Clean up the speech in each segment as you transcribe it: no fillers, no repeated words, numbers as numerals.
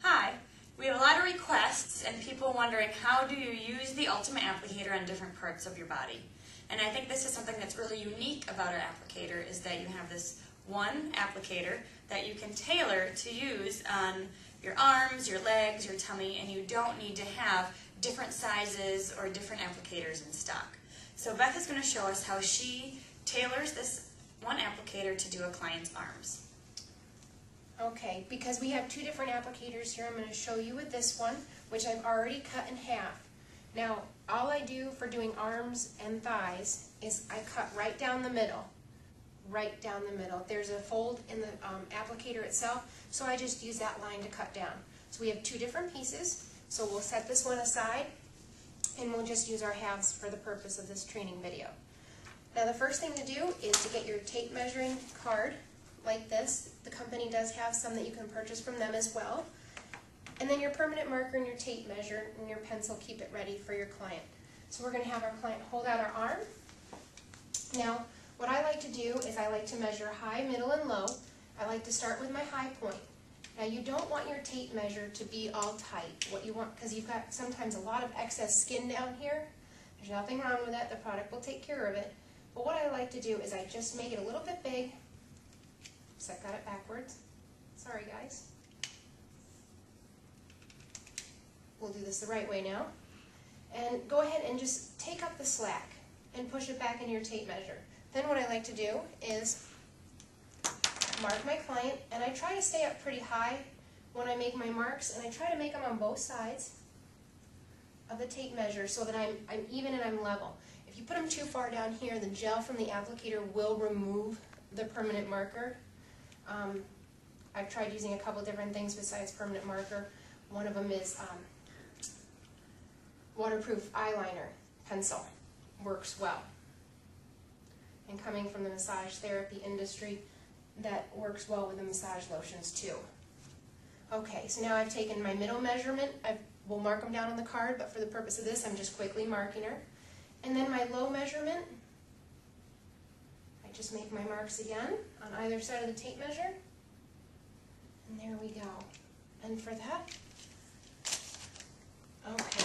Hi, we have a lot of requests and people wondering how do you use the Ultimate Applicator on different parts of your body. And I think this is something that's really unique about our applicator is that you have this one applicator that you can tailor to use on your arms, your legs, your tummy, and you don't need to have different sizes or different applicators in stock. So Beth is going to show us how she tailors this one applicator to do a client's arms. Okay, because we have two different applicators here, I'm going to show you with this one, which I've already cut in half. Now, all I do for doing arms and thighs is I cut right down the middle. Right down the middle. There's a fold in the applicator itself, so I just use that line to cut down. So we have two different pieces, so we'll set this one aside, and we'll just use our halves for the purpose of this training video. Now, the first thing to do is to get your tape measuring card, like this. The company does have some that you can purchase from them as well. And then your permanent marker and your tape measure and your pencil, keep it ready for your client. So we're going to have our client hold out our arm. Now, what I like to do is I like to measure high, middle, and low. I like to start with my high point. Now, you don't want your tape measure to be all tight. What you want, because you've got sometimes a lot of excess skin down here. There's nothing wrong with that. The product will take care of it. But what I like to do is I just make it a little bit big. So I got it backwards. Sorry, guys. We'll do this the right way now. And go ahead and just take up the slack and push it back into your tape measure. Then what I like to do is mark my client, and I try to stay up pretty high when I make my marks, and I try to make them on both sides of the tape measure so that I'm even and I'm level. If you put them too far down here, the gel from the applicator will remove the permanent marker. I've tried using a couple different things besides permanent marker. One of them is waterproof eyeliner pencil. Works well. And coming from the massage therapy industry, that works well with the massage lotions too. Okay, so now I've taken my middle measurement. We'll mark them down on the card, but for the purpose of this, I'm just quickly marking her. And then my low measurement, I just make my marks again on either side of the tape measure. And there we go. And for that, okay.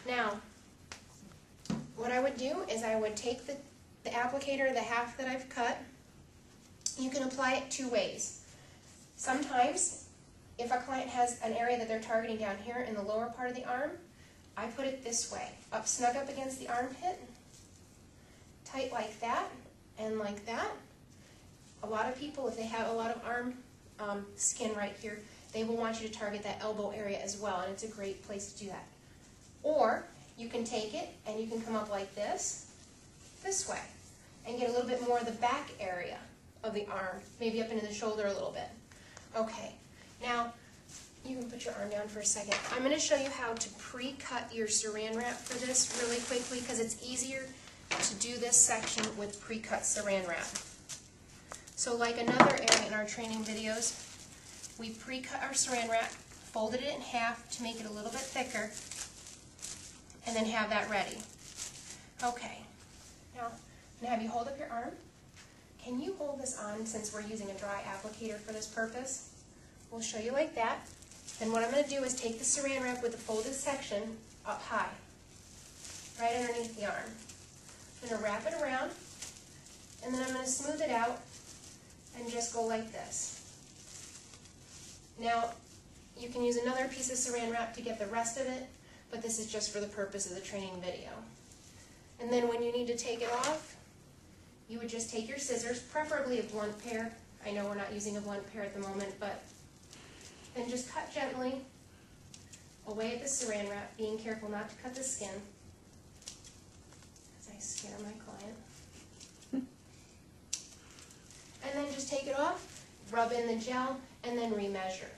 Now, what I would do is I would take the applicator, the half that I've cut. You can apply it two ways. Sometimes, if a client has an area that they're targeting down here in the lower part of the arm, I put it this way, snug up against the armpit, tight like that, and like that. A lot of people, if they have a lot of arm skin right here, they will want you to target that elbow area as well, and it's a great place to do that. Or, you can take it and you can come up like this way, and get a little bit more of the back area of the arm, maybe up into the shoulder a little bit. Okay, now you can put your arm down for a second. I'm going to show you how to pre-cut your saran wrap for this really quickly because it's easier to do this section with pre-cut saran wrap. So like another area in our training videos, we pre-cut our saran wrap, folded it in half to make it a little bit thicker, and then have that ready. Okay, now I'm going to have you hold up your arm. Can you hold this on since we're using a dry applicator for this purpose? We'll show you like that. Then what I'm going to do is take the saran wrap with the folded section up high, right underneath the arm. I'm going to wrap it around, and then I'm going to smooth it out and just go like this. Now, you can use another piece of saran wrap to get the rest of it, but this is just for the purpose of the training video. And then when you need to take it off, you would just take your scissors, preferably a blunt pair. I know we're not using a blunt pair at the moment, but then just cut gently away at the saran wrap, being careful not to cut the skin, as I scare my client. And then just take it off, rub in the gel, and then remeasure.